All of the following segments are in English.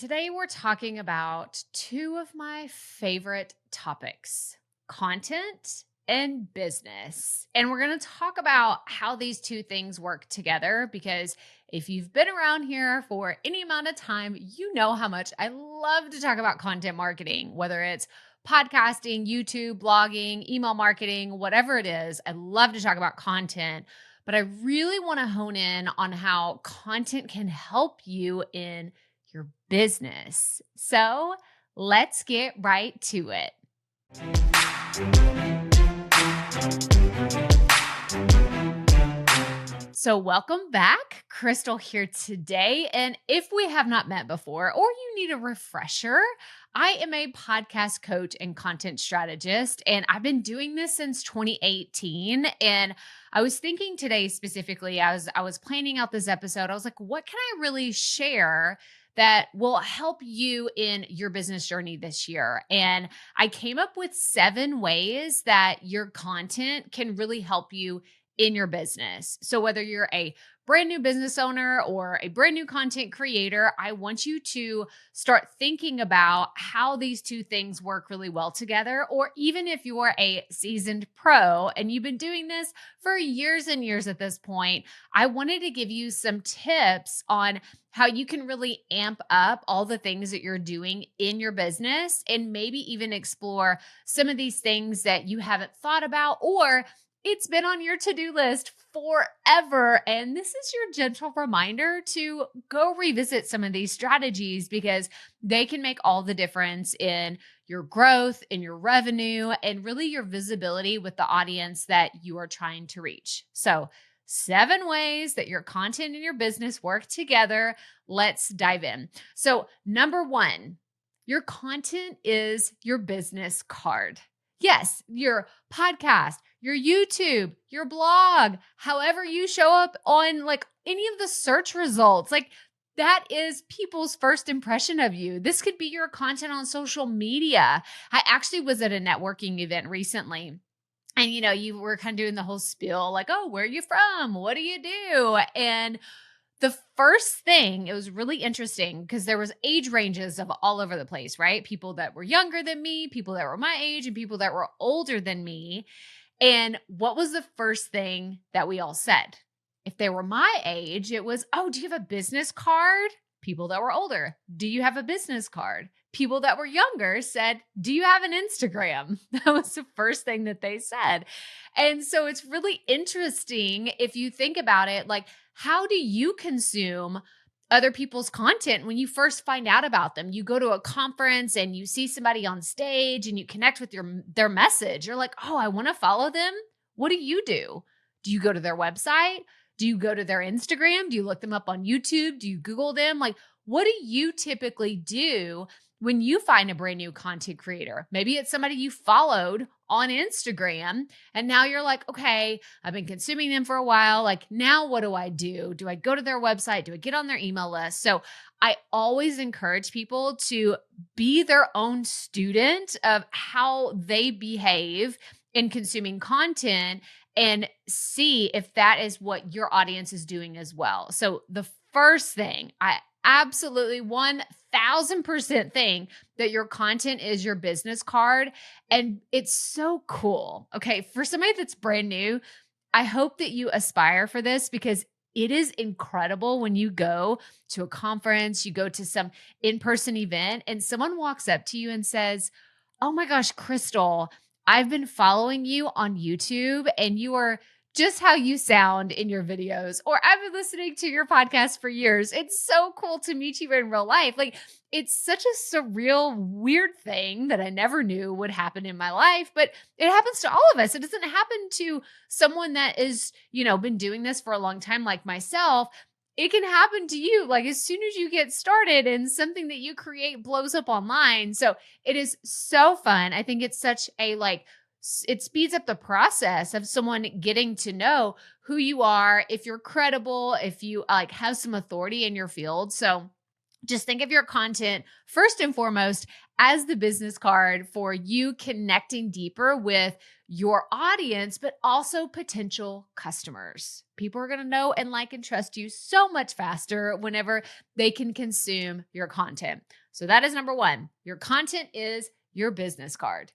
Today, we're talking about two of my favorite topics: content and business. And we're going to talk about how these two things work together because if you've been around here for any amount of time, you know how much I love to talk about content marketing, whether it's podcasting, YouTube, blogging, email marketing, whatever it is. I love to talk about content, but I really want to hone in on how content can help you in your business. So let's get right to it. So welcome back. Crystal here today. And if we have not met before or you need a refresher, I am a podcast coach and content strategist, and I've been doing this since 2018. And I was thinking today specifically, as I was planning out this episode, I was like, what can I really share that will help you in your business journey this year? And I came up with 7 ways that your content can really help you in your business. So whether you're a brand new business owner or a brand new content creator, I want you to start thinking about how these two things work really well together. Or even if you are a seasoned pro and you've been doing this for years and years at this point, I wanted to give you some tips on how you can really amp up all the things that you're doing in your business and maybe even explore some of these things that you haven't thought about, or it's been on your to-do list forever. And this is your gentle reminder to go revisit some of these strategies because they can make all the difference in your growth, in your revenue, and really your visibility with the audience that you are trying to reach. So 7 ways that your content and your business work together. Let's dive in. So number 1, your content is your business card. Yes, your podcast, your YouTube, your blog, however you show up on like any of the search results, like that is people's first impression of you. This could be your content on social media. I actually was at a networking event recently. And, you were kind of doing the whole spiel like, oh, where are you from? What do you do? And the first thing, it was really interesting because there was age ranges of all over the place, right? People that were younger than me, people that were my age, and people that were older than me. And what was the first thing that we all said? If they were my age, it was, oh, do you have a business card? People that were older, do you have a business card? People that were younger said, do you have an Instagram? That was the first thing that they said. And so it's really interesting if you think about it, like, how do you consume other people's content when you first find out about them? You go to a conference and you see somebody on stage and you connect with their message. You're like, oh, I want to follow them. What do you do? Do you go to their website? Do you go to their Instagram? Do you look them up on YouTube? Do you Google them? Like, what do you typically do when you find a brand new content creator? Maybe it's somebody you followed on Instagram and now you're like, okay, I've been consuming them for a while. Like, now what do I do? Do I go to their website? Do I get on their email list? So I always encourage people to be their own student of how they behave in consuming content and see if that is what your audience is doing as well. So the first thing, I absolutely 1000% think that your content is your business card. And it's so cool. Okay. For somebody that's brand new, I hope that you aspire for this because it is incredible when you go to a conference, you go to some in-person event, and someone walks up to you and says, oh my gosh, Crystal, I've been following you on YouTube and you are just how you sound in your videos, or I've been listening to your podcast for years. It's so cool to meet you in real life. Like, it's such a surreal, weird thing that I never knew would happen in my life, but it happens to all of us. It doesn't happen to someone that is, been doing this for a long time like myself. It can happen to you like as soon as you get started and something that you create blows up online. So it is so fun. I think it's such a it speeds up the process of someone getting to know who you are, if you're credible, if you have some authority in your field. So just think of your content first and foremost as the business card for you connecting deeper with your audience, but also potential customers. People are going to know and like and trust you so much faster whenever they can consume your content. So that is number one. Your content is your business card.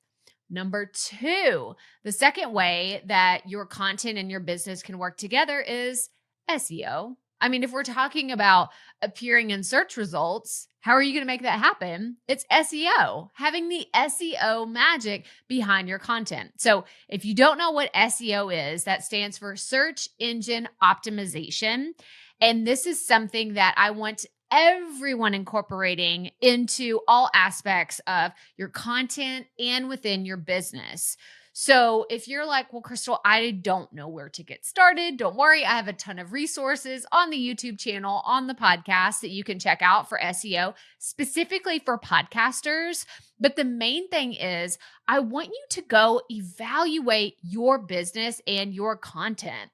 Number two, the second way that your content and your business can work together is SEO. I mean, if we're talking about appearing in search results, how are you going to make that happen? It's SEO, having the SEO magic behind your content. So if you don't know what SEO is, that stands for search engine optimization. And this is something that I want everyone incorporating into all aspects of your content and within your business. So if you're like, well, Crystal, I don't know where to get started, don't worry. I have a ton of resources on the YouTube channel, on the podcast that you can check out for SEO, specifically for podcasters. But the main thing is, I want you to go evaluate your business and your content.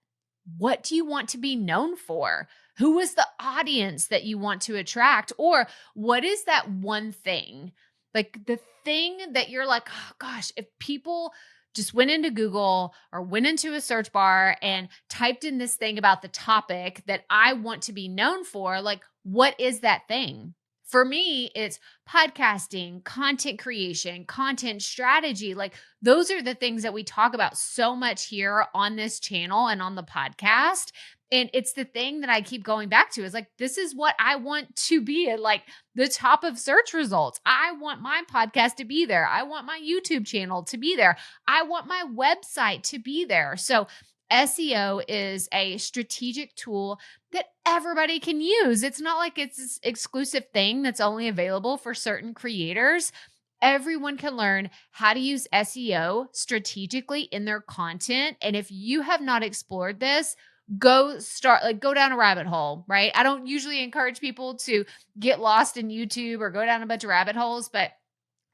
What do you want to be known for? Who is the audience that you want to attract? Or what is that one thing? Like the thing that you're like, oh gosh, if people just went into Google or went into a search bar and typed in this thing about the topic that I want to be known for, like, what is that thing? For me, it's podcasting, content creation, content strategy. Like those are the things that we talk about so much here on this channel and on the podcast. And it's the thing that I keep going back to is like, this is what I want to be at like the top of search results. I want my podcast to be there. I want my YouTube channel to be there. I want my website to be there. So SEO is a strategic tool that everybody can use. It's not like it's this exclusive thing that's only available for certain creators. Everyone can learn how to use SEO strategically in their content. And if you have not explored this, go down a rabbit hole, right? I don't usually encourage people to get lost in YouTube or go down a bunch of rabbit holes, but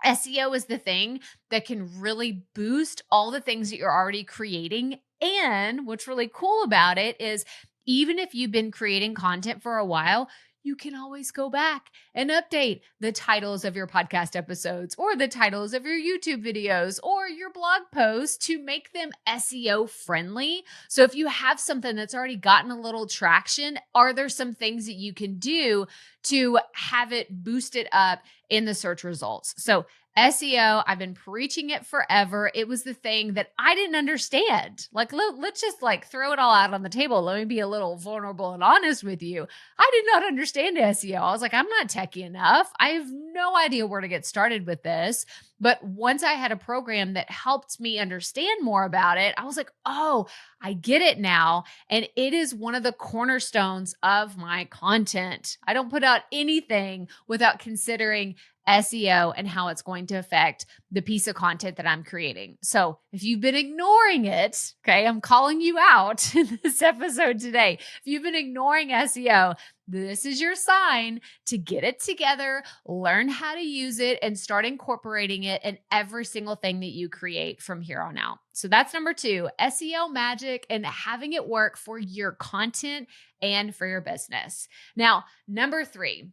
SEO is the thing that can really boost all the things that you're already creating. And what's really cool about it is even if you've been creating content for a while, you can always go back and update the titles of your podcast episodes or the titles of your YouTube videos or your blog posts to make them SEO friendly. So if you have something that's already gotten a little traction, are there some things that you can do to have it boosted up in the search results? So SEO, I've been preaching it forever. It was the thing that I didn't understand. Like, let's just like throw it all out on the table. Let me be a little vulnerable and honest with you. I did not understand SEO. I was like, I'm not techie enough. I have no idea where to get started with this. But once I had a program that helped me understand more about it, I was like, oh, I get it now. And it is one of the cornerstones of my content. I don't put out anything without considering SEO and how it's going to affect the piece of content that I'm creating. So if you've been ignoring it, okay, I'm calling you out in this episode today. If you've been ignoring SEO, this is your sign to get it together, learn how to use it, and start incorporating it in every single thing that you create from here on out. So that's number two, SEO magic and having it work for your content and for your business. Now, number three,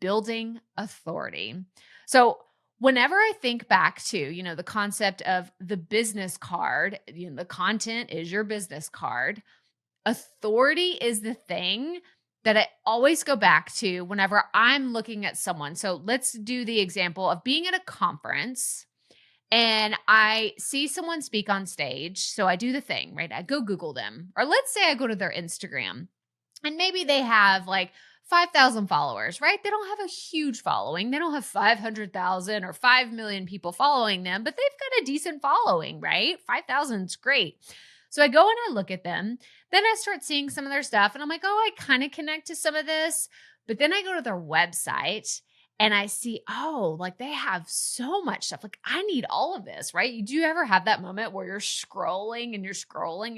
building authority. So whenever I think back to, the concept of the business card, the content is your business card. Authority is the thing that I always go back to whenever I'm looking at someone. So let's do the example of being at a conference and I see someone speak on stage. So I do the thing, right? I go Google them, or let's say I go to their Instagram and maybe they have like 5,000 followers, right? They don't have a huge following. They don't have 500,000 or 5 million people following them, but they've got a decent following, right? 5,000 is great. So I go and I look at them. Then I start seeing some of their stuff and I'm like, oh, I kind of connect to some of this. But then I go to their website and I see, oh, like they have so much stuff. Like I need all of this, right? Do you ever have that moment where you're scrolling and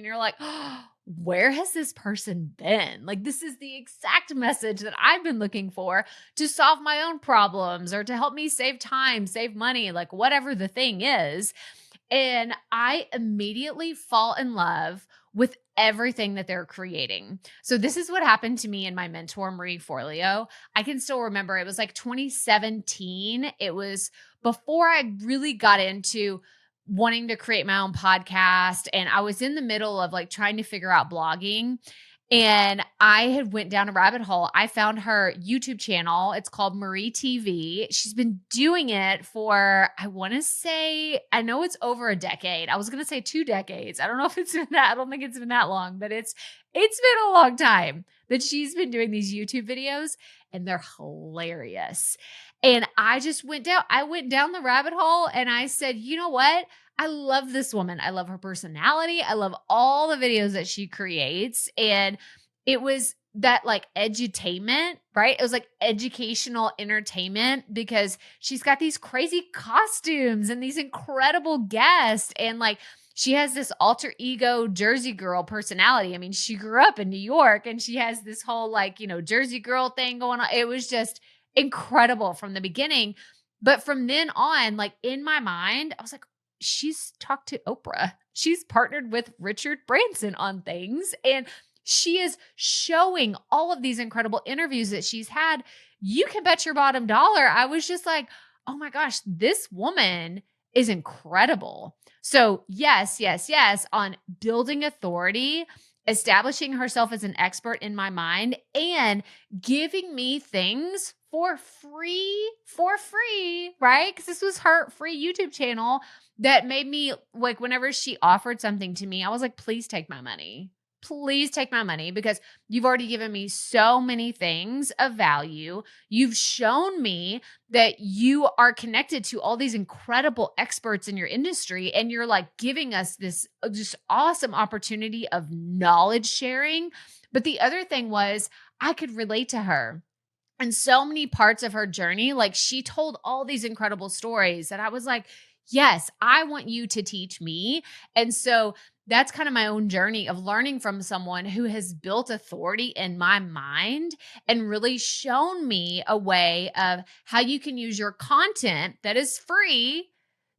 you're like, oh, where has this person been? Like this is the exact message that I've been looking for to solve my own problems or to help me save time, save money, like whatever the thing is. And I immediately fall in love with everything that they're creating. So this is what happened to me and my mentor, Marie Forleo. I can still remember it was like 2017. It was before I really got into wanting to create my own podcast. And I was in the middle of like trying to figure out blogging. And I had went down a rabbit hole. I found her YouTube channel. It's called Marie TV. She's been doing it for, I want to say, I know it's over a decade. I was going to say 2 decades. I don't know if it's been that. I don't think it's been that long, but it's been a long time that she's been doing these YouTube videos, and they're hilarious. And I went down the rabbit hole, and I said, you know what? I love this woman. I love her personality. I love all the videos that she creates. And it was that like edutainment, right? It was like educational entertainment because she's got these crazy costumes and these incredible guests. And like, she has this alter ego Jersey girl personality. I mean, she grew up in New York and she has this whole like, Jersey girl thing going on. It was just incredible from the beginning. But from then on, like in my mind, I was like, she's talked to Oprah. She's partnered with Richard Branson on things. And she is showing all of these incredible interviews that she's had. You can bet your bottom dollar. I was just like, oh my gosh, this woman is incredible. So yes, yes, yes, on building authority, establishing herself as an expert in my mind, and giving me things for free, right? Because this was her free YouTube channel that made me like, whenever she offered something to me, I was like, please take my money. Please take my money because you've already given me so many things of value. You've shown me that you are connected to all these incredible experts in your industry, and you're like giving us this just awesome opportunity of knowledge sharing. But the other thing was I could relate to her. And so many parts of her journey, like she told all these incredible stories that I was like, yes, I want you to teach me. And so that's kind of my own journey of learning from someone who has built authority in my mind and really shown me a way of how you can use your content that is free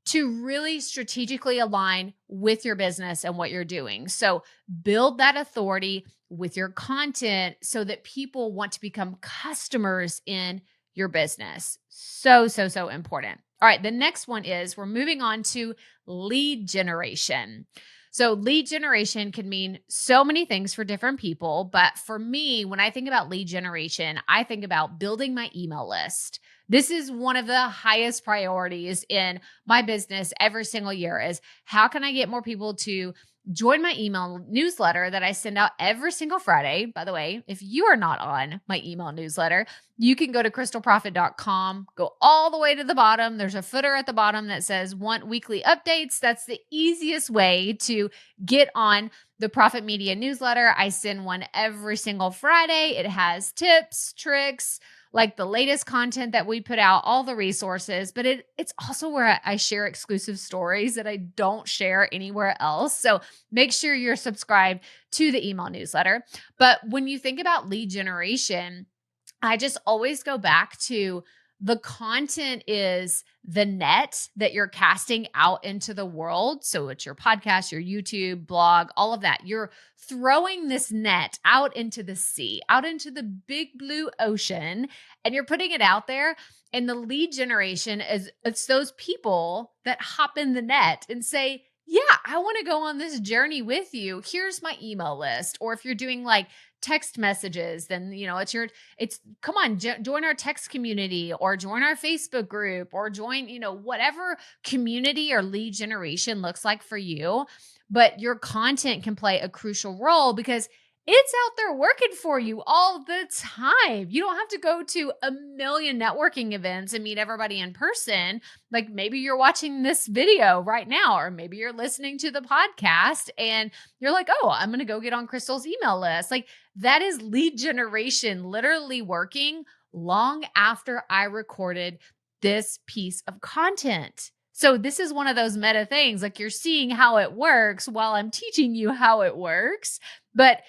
to really strategically align with your business and what you're doing. So build that authority with your content so that people want to become customers in your business. So, so, so important. All right. The next one is we're moving on to lead generation. So lead generation can mean so many things for different people. But for me, when I think about lead generation, I think about building my email list. This is one of the highest priorities in my business every single year is how can I get more people to join my email newsletter that I send out every single Friday. By the way, if you are not on my email newsletter, you can go to crystalproffitt.com, go all the way to the bottom. There's a footer at the bottom that says want weekly updates. That's the easiest way to get on the Proffitt Media newsletter. I send one every single Friday. It has tips, tricks, like the latest content that we put out, all the resources, but it's also where I share exclusive stories that I don't share anywhere else. So make sure you're subscribed to the email newsletter. But when you think about lead generation, I just always go back to the content is the net that you're casting out into the world. So it's your podcast, your YouTube, blog, all of that. You're throwing this net out into the sea, out into the big blue ocean, and you're putting it out there. And the lead generation it's those people that hop in the net and say, yeah, I want to go on this journey with you. Here's my email list. Or if you're doing like text messages, then, come on, join our text community or join our Facebook group or join, whatever community or lead generation looks like for you. But your content can play a crucial role because it's out there working for you all the time. You don't have to go to a million networking events and meet everybody in person. Like maybe you're watching this video right now, or maybe you're listening to the podcast and you're like, oh, I'm going to go get on Crystal's email list. Like that is lead generation literally working long after I recorded this piece of content. So this is one of those meta things, like you're seeing how it works while I'm teaching you how it works, but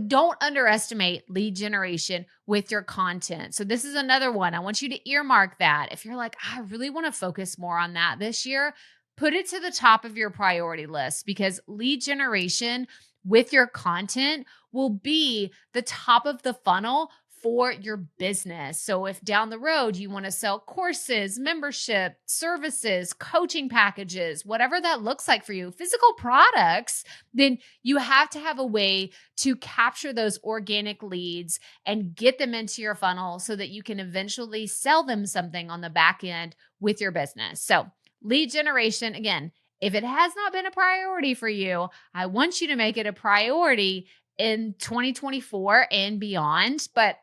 don't underestimate lead generation with your content. So this is another one. I want you to earmark that. If you're like, I really want to focus more on that this year, put it to the top of your priority list because lead generation with your content will be the top of the funnel for your business. So if down the road you want to sell courses, membership, services, coaching packages, whatever that looks like for you, physical products, then you have to have a way to capture those organic leads and get them into your funnel so that you can eventually sell them something on the back end with your business. So lead generation, again, if it has not been a priority for you, I want you to make it a priority in 2024 and beyond. But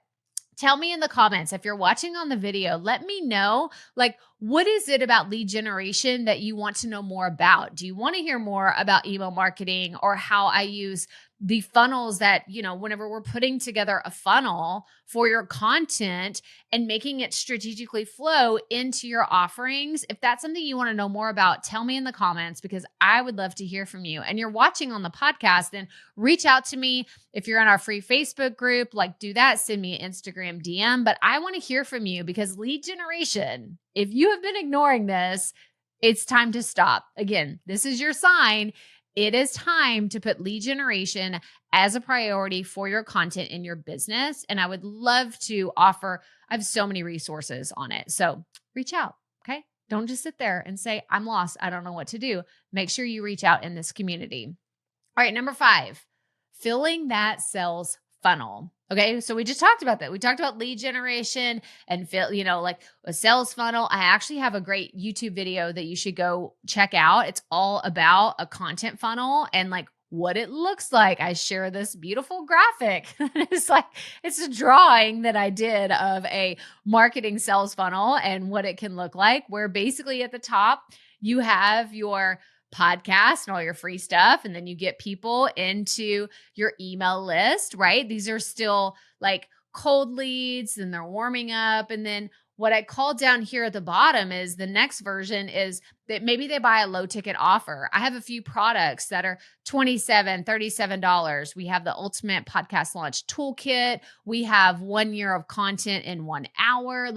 tell me in the comments, if you're watching on the video, let me know, like, what is it about lead generation that you want to know more about? Do you want to hear more about email marketing or how I use the funnels that, whenever we're putting together a funnel for your content and making it strategically flow into your offerings? If that's something you want to know more about, tell me in the comments because I would love to hear from you. And you're watching on the podcast, then reach out to me. If you're in our free Facebook group, do that, send me an Instagram DM. But I want to hear from you because lead generation, if you have been ignoring this, it's time to stop. Again, this is your sign. It is time to put lead generation as a priority for your content in your business. And I would love to offer, I have so many resources on it. So reach out, okay? Don't just sit there and say, I'm lost, I don't know what to do. Make sure you reach out in this community. All right, number 5, filling that sales funnel. Okay, so we just talked about that. We talked about lead generation and a sales funnel. I actually have a great YouTube video that you should go check out. It's all about a content funnel and what it looks like. I share this beautiful graphic. It's a drawing that I did of a marketing sales funnel and what it can look like, where basically at the top, you have your podcast and all your free stuff. And then you get people into your email list, right? These are still cold leads and they're warming up. And then what I call down here at the bottom is the next version is that maybe they buy a low ticket offer. I have a few products that are $27, $37. We have the Ultimate Podcast Launch Toolkit. We have 1 year of content in 1 hour.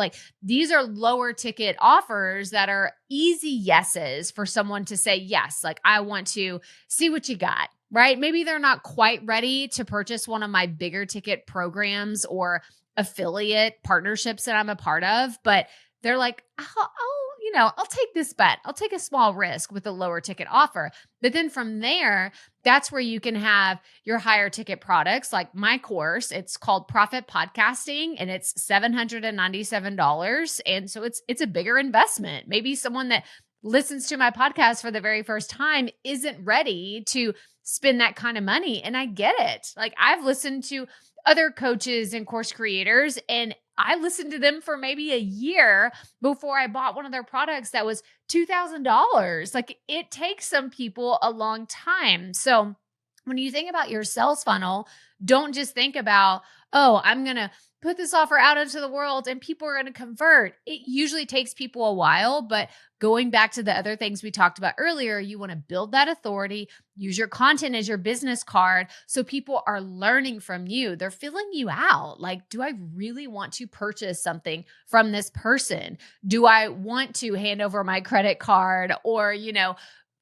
These are lower ticket offers that are easy yeses for someone to say, yes, I want to see what you got, right? Maybe they're not quite ready to purchase one of my bigger ticket programs or affiliate partnerships that I'm a part of, but they're like, I'll take this bet. I'll take a small risk with a lower ticket offer. But then from there, that's where you can have your higher ticket products. Like my course, it's called Proffitt Podcasting and it's $797. And so it's a bigger investment. Maybe someone that listens to my podcast for the very first time isn't ready to spend that kind of money. And I get it. I've listened to other coaches and course creators, and I listened to them for maybe a year before I bought one of their products that was $2,000. It takes some people a long time. So when you think about your sales funnel, don't just think about, oh, I'm going to put this offer out into the world and people are going to convert. It usually takes people a while, but going back to the other things we talked about earlier, you want to build that authority, use your content as your business card so people are learning from you. They're filling you out. Do I really want to purchase something from this person? Do I want to hand over my credit card or,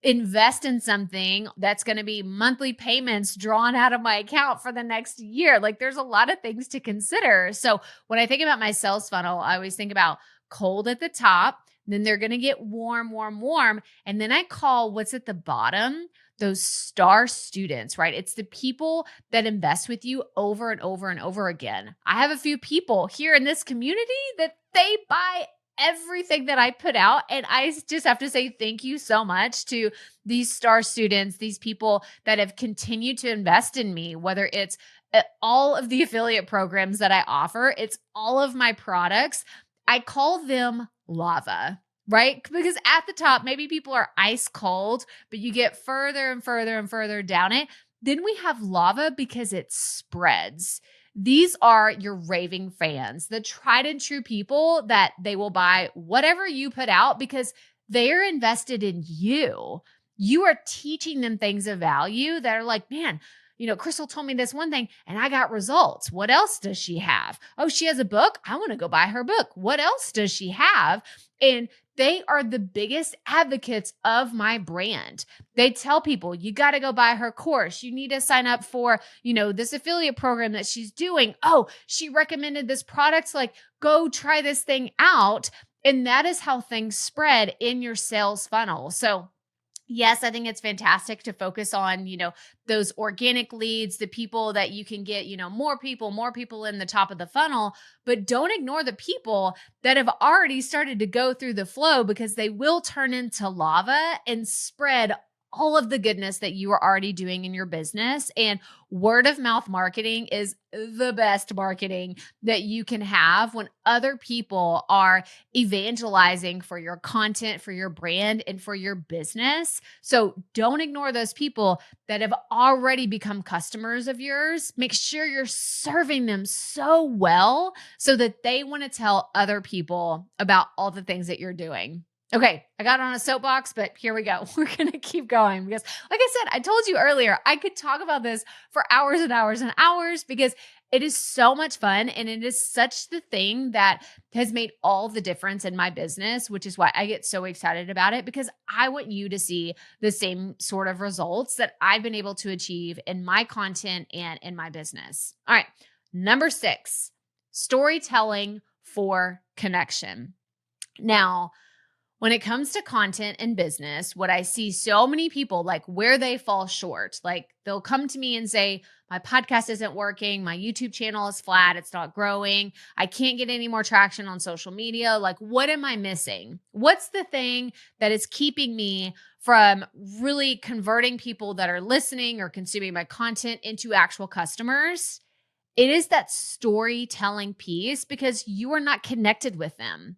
invest in something that's going to be monthly payments drawn out of my account for the next year? There's a lot of things to consider. So when I think about my sales funnel, I always think about cold at the top, then they're going to get warm, warm, warm. And then I call what's at the bottom those star students, right? It's the people that invest with you over and over and over again. I have a few people here in this community that they buy everything that I put out. And I just have to say thank you so much to these star students, these people that have continued to invest in me, whether it's all of the affiliate programs that I offer, it's all of my products. I call them lava, right? Because at the top, maybe people are ice cold, but you get further and further and further down it. Then we have lava because it spreads. These are your raving fans, the tried and true people that they will buy whatever you put out because they are invested in you. You are teaching them things of value that are like, man, Crystal told me this one thing and I got results. What else does she have? Oh, she has a book. I want to go buy her book. What else does she have? And they are the biggest advocates of my brand. They tell people, you got to go buy her course. You need to sign up for, this affiliate program that she's doing. Oh, she recommended this product. Like, go try this thing out. And that is how things spread in your sales funnel. So yes, I think it's fantastic to focus on, those organic leads, the people that you can get, more people in the top of the funnel, but don't ignore the people that have already started to go through the flow, because they will turn into lava and spread all of the goodness that you are already doing in your business. And word of mouth marketing is the best marketing that you can have when other people are evangelizing for your content, for your brand, and for your business. So don't ignore those people that have already become customers of yours. Make sure you're serving them so well so that they want to tell other people about all the things that you're doing. Okay, I got on a soapbox, but here we go. We're going to keep going because, like I said, I told you earlier, I could talk about this for hours and hours and hours because it is so much fun and it is such the thing that has made all the difference in my business, which is why I get so excited about it, because I want you to see the same sort of results that I've been able to achieve in my content and in my business. All right, number 6, storytelling for connection. Now, when it comes to content and business, what I see so many people, like, where they fall short, like they'll come to me and say, my podcast isn't working. My YouTube channel is flat. It's not growing. I can't get any more traction on social media. Like, what am I missing? What's the thing that is keeping me from really converting people that are listening or consuming my content into actual customers? It is that storytelling piece, because you are not connected with them.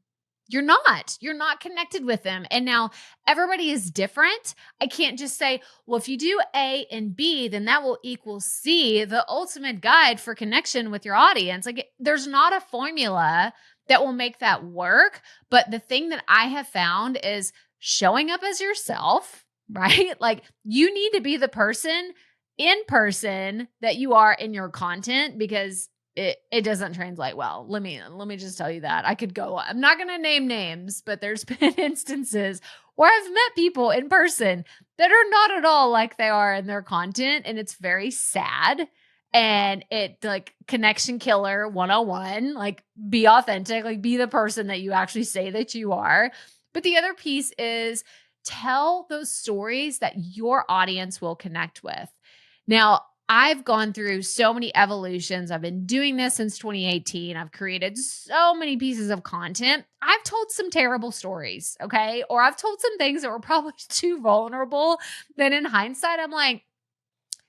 You're not connected with them. And now everybody is different. I can't just say, well, if you do A and B, then that will equal C, the ultimate guide for connection with your audience. Like, there's not a formula that will make that work. But the thing that I have found is showing up as yourself, right? Like, you need to be the person in person that you are in your content, because it doesn't translate well. Let me just tell you that. I could go, I'm not going to name names, but there's been instances where I've met people in person that are not at all like they are in their content. And it's very sad. And it, like, connection killer 101, like, be authentic, like, be the person that you actually say that you are. But the other piece is tell those stories that your audience will connect with. Now, I've gone through so many evolutions. I've been doing this since 2018. I've created so many pieces of content. I've told some terrible stories, okay? Or I've told some things that were probably too vulnerable that in hindsight, I'm like,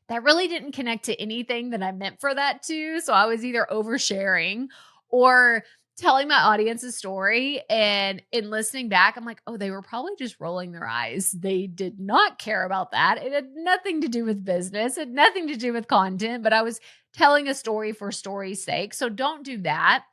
that really didn't connect to anything that I meant for that to. So I was either oversharing or telling my audience a story, and in listening back, I'm like, oh, they were probably just rolling their eyes. They did not care about that. It had nothing to do with business. It had nothing to do with content, but I was telling a story for story's sake. So don't do that.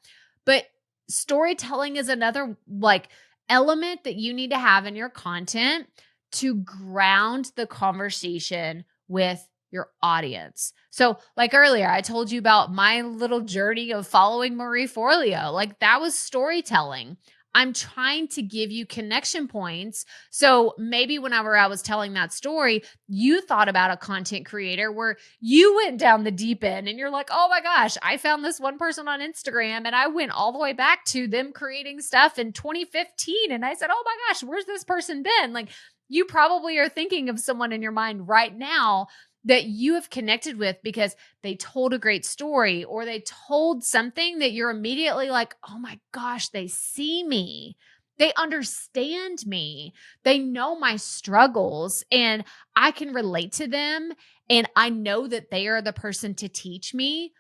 But storytelling is another, like, element that you need to have in your content to ground the conversation with your audience. So, like earlier, I told you about my little journey of following Marie Forleo. Like, that was storytelling. I'm trying to give you connection points. So maybe whenever I was telling that story, you thought about a content creator where you went down the deep end and you're like, oh my gosh, I found this one person on Instagram and I went all the way back to them creating stuff in 2015. And I said, oh my gosh, where's this person been? Like, you probably are thinking of someone in your mind right now that you have connected with because they told a great story, or they told something that you're immediately like, oh my gosh, they see me. They understand me. They know my struggles and I can relate to them. And I know that they are the person to teach me.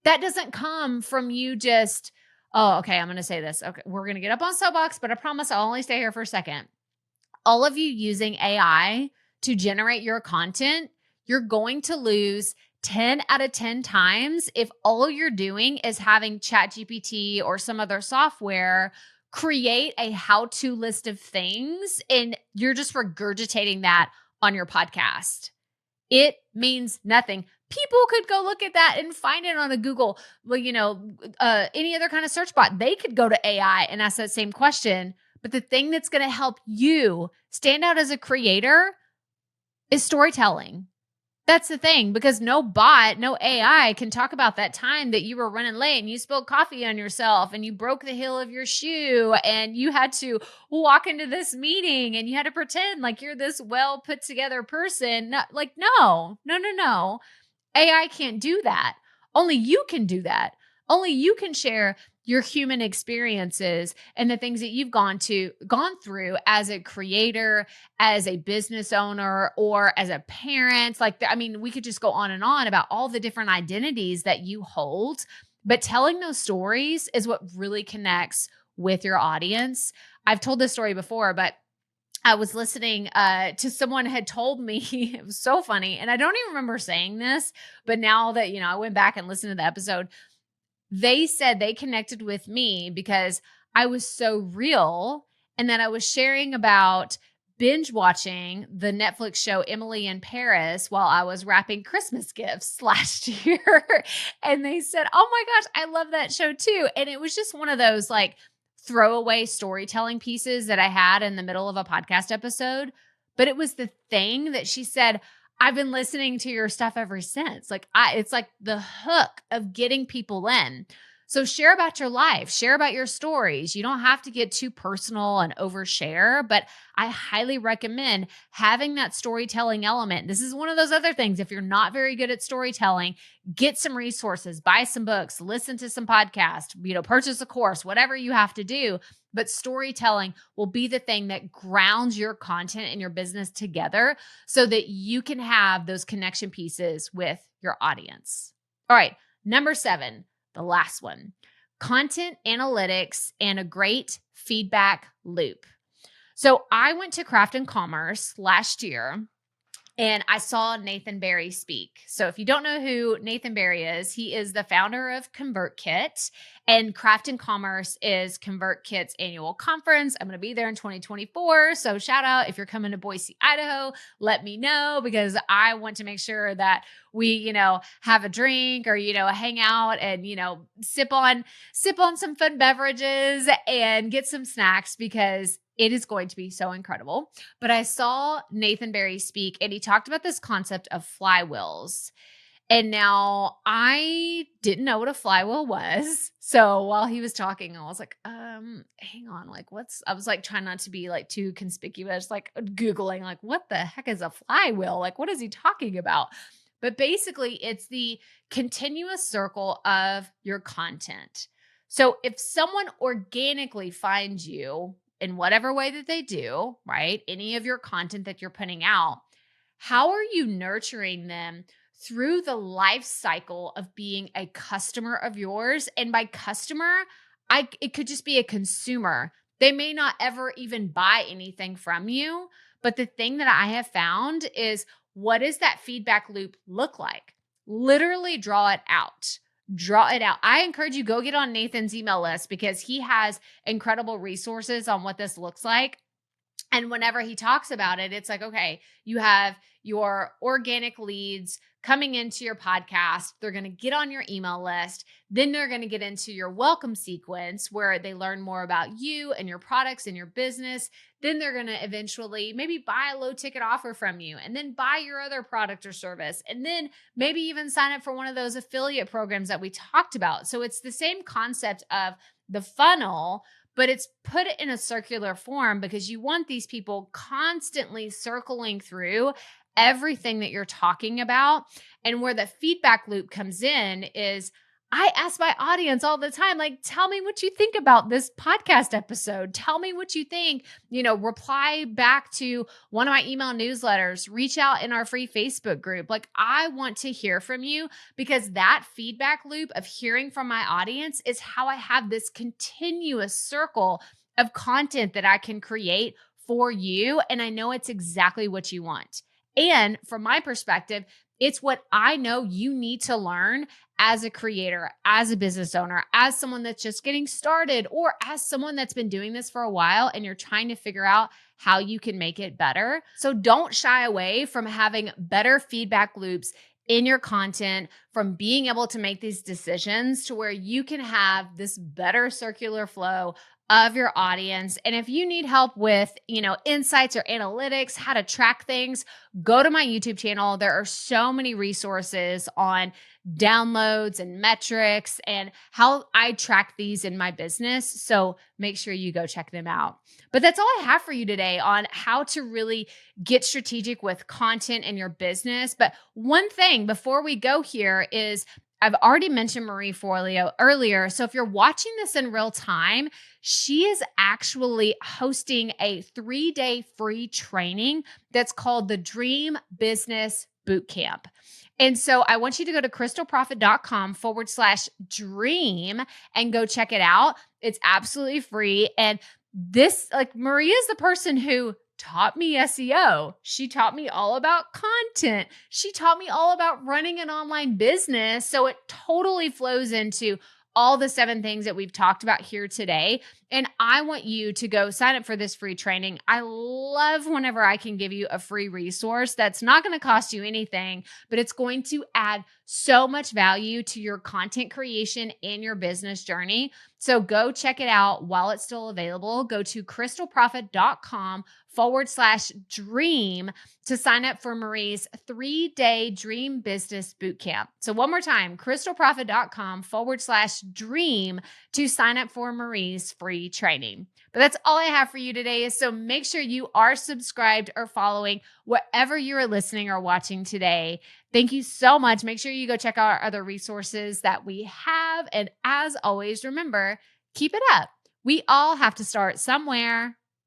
That doesn't come from you just, oh, okay, I'm going to say this. Okay, we're going to get up on soapbox, but I promise I'll only stay here for a second. All of you using AI to generate your content, you're going to lose 10 out of 10 times if all you're doing is having ChatGPT or some other software create a how-to list of things and you're just regurgitating that on your podcast. It means nothing. People could go look at that and find it on a Google, well, any other kind of search bot. They could go to AI and ask that same question, But the thing that's going to help you stand out as a creator is storytelling. That's the thing, because no bot, no AI can talk about that time that you were running late and you spilled coffee on yourself and you broke the heel of your shoe and you had to walk into this meeting and you had to pretend like you're this well put together person. No. AI can't do that. Only you can do that. Only you can share your human experiences and the things that you've gone through as a creator, as a business owner, or as a parent. We could just go on and on about all the different identities that you hold, but telling those stories is what really connects with your audience. I've told this story before, but I was listening to someone had told me, it was so funny, and I don't even remember saying this, but now that, I went back and listened to the episode, they said they connected with me because I was so real and that I was sharing about binge watching the Netflix show Emily in Paris while I was wrapping Christmas gifts last year. And they said, "Oh my gosh, I love that show too." And it was just one of those like throwaway storytelling pieces that I had in the middle of a podcast episode. But it was the thing that she said, "I've been listening to your stuff ever since." It's like the hook of getting people in. So share about your life, share about your stories. You don't have to get too personal and overshare, but I highly recommend having that storytelling element. This is one of those other things. If you're not very good at storytelling, get some resources, buy some books, listen to some podcasts, purchase a course, whatever you have to do. But storytelling will be the thing that grounds your content and your business together so that you can have those connection pieces with your audience. All right, number 7, the last one, content analytics and a great feedback loop. So I went to Craft and Commerce last year and I saw Nathan Barry speak. So if you don't know who Nathan Barry is, he is the founder of ConvertKit, and Craft and Commerce is ConvertKit's annual conference. I'm going to be there in 2024. So shout out if you're coming to Boise, Idaho, let me know, because I want to make sure that we, have a drink or, hang out and, sip on some fun beverages and get some snacks, because it is going to be so incredible. But I saw Nathan Barry speak and he talked about this concept of flywheels. And now I didn't know what a flywheel was. So while he was talking, I was like, hang on, I was like trying not to be like too conspicuous, like Googling, like, what the heck is a flywheel? Like, what is he talking about? But basically it's the continuous circle of your content. So if someone organically finds you in whatever way that they do, right? Any of your content that you're putting out, how are you nurturing them through the life cycle of being a customer of yours? And by customer, it could just be a consumer. They may not ever even buy anything from you, but the thing that I have found is, what does that feedback loop look like? Literally draw it out. I encourage you, go get on Nathan's email list, because he has incredible resources on what this looks like. And whenever he talks about it, it's like, okay, you have your organic leads coming into your podcast. They're going to get on your email list. Then they're going to get into your welcome sequence where they learn more about you and your products and your business. Then they're going to eventually maybe buy a low ticket offer from you, and then buy your other product or service. And then maybe even sign up for one of those affiliate programs that we talked about. So it's the same concept of the funnel, but it's put it in a circular form, because you want these people constantly circling through everything that you're talking about. And where the feedback loop comes in is, I ask my audience all the time, like, tell me what you think about this podcast episode. Tell me what you think, reply back to one of my email newsletters, reach out in our free Facebook group. Like, I want to hear from you, because that feedback loop of hearing from my audience is how I have this continuous circle of content that I can create for you. And I know it's exactly what you want. And from my perspective, it's what I know you need to learn as a creator, as a business owner, as someone that's just getting started, or as someone that's been doing this for a while and you're trying to figure out how you can make it better. So don't shy away from having better feedback loops in your content, from being able to make these decisions to where you can have this better circular flow of your audience. And if you need help with, insights or analytics, how to track things, go to my YouTube channel. There are so many resources on downloads and metrics and how I track these in my business. So make sure you go check them out. But that's all I have for you today on how to really get strategic with content in your business. But one thing before we go here is I've already mentioned Marie Forleo earlier. So if you're watching this in real time, she is actually hosting a 3-day free training that's called the Dream Business Bootcamp. And so I want you to go to crystalproffitt.com/dream and go check it out. It's absolutely free. And Maria is the person who taught me SEO. She taught me all about content. She taught me all about running an online business. So it totally flows into all the 7 things that we've talked about here today. And I want you to go sign up for this free training. I love whenever I can give you a free resource that's not going to cost you anything, but it's going to add so much value to your content creation and your business journey. So go check it out while it's still available. Go to crystalproffitt.com/dream to sign up for Marie's 3-day Dream Business Bootcamp. So one more time, crystalproffitt.com/dream to sign up for Marie's free training. But that's all I have for you today. So make sure you are subscribed or following wherever you are listening or watching today. Thank you so much. Make sure you go check out our other resources that we have. And as always, remember, keep it up. We all have to start somewhere.